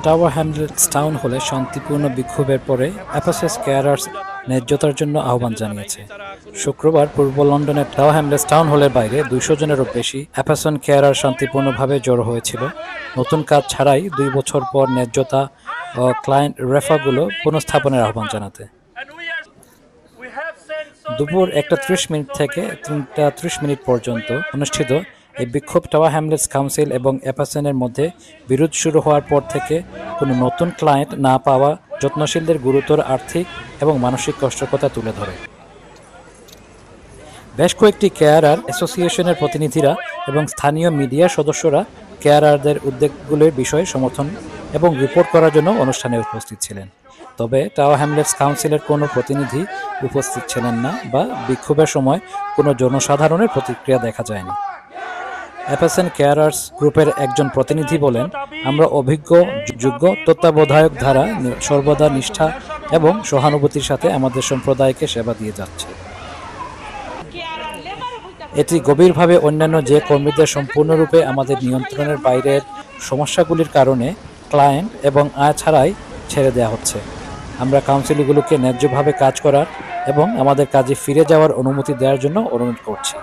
Tower Hamlets town হলে শান্তিপূর্ণ বিক্ষোভের পরে অ্যাপাসেস কেয়ারার্স ন্যায্যতার জন্য আহ্বান জানিয়েছে। শুক্রবার পূর্ব লন্ডনের টাওয়ার হ্যামলেটস টাউন হলের বাইরে 200 জনেরও বেশি অ্যাপাসন কেয়ারার শান্তিপূর্ণভাবে জড়ো হয়েছিল, নতুন কাজ ছাড়াই 2 বছর পর ন্যায্যতা ও ক্লায়েন্ট রেফাগুলো পুনঃস্থাপনের আহ্বান জানাতে। দুপুর 1:30 থেকে 3:30 পর্যন্ত অনুষ্ঠিত এই বিক্ষোভ টাওয়ার হ্যামলেটস কাউন্সিল এবং অ্যাপাসনের মধ্যে বিরোধ শুরু হওয়ার পর থেকে কোনো নতুন ক্লায়েন্ট না পাওয়া যত্নশীলদের গুরুতর আর্থিক এবং মানসিক কষ্টের কথা তুলে ধরে। বেশ কয়েকটি কেয়ারার অ্যাসোসিয়েশনের প্রতিনিধিরা এবং স্থানীয় মিডিয়ার সদস্যরা কেয়ারারদের উদ্যোগগুলোর বিষয়ে সমর্থন এবং রিপোর্ট করার জন্য অনুষ্ঠানে উপস্থিত ছিলেন। তবে টাওয়ার হ্যামলেটস কাউন্সিলের কোনো প্রতিনিধি উপস্থিত ছিলেন না বা বিক্ষোভের সময় কোনো জনসাধারণের প্রতিক্রিয়া দেখা যায়নি। অ্যাপাসন কেয়ারার্স গ্রুপের একজন প্রতিনিধি বলেন, আমরা অভিজ্ঞ, যোগ্য তত্ত্বাবধায়ক দ্বারা সর্বদা নিষ্ঠা এবং সহানুভূতির সাথে আমাদের সম্প্রদায়কে সেবা দিয়ে যাচ্ছে। এটি গভীরভাবে অন্যান্য যে কর্মীদের সম্পূর্ণরূপে আমাদের নিয়ন্ত্রণের বাইরের সমস্যাগুলির কারণে ক্লায়েন্ট এবং আয় ছাড়াই ছেড়ে দেওয়া হচ্ছে। আমরা কাউন্সিলগুলোকে ন্যায্যভাবে কাজ করার এবং আমাদের কাজে ফিরে যাওয়ার অনুমতি দেওয়ার জন্য অনুরোধ করছি।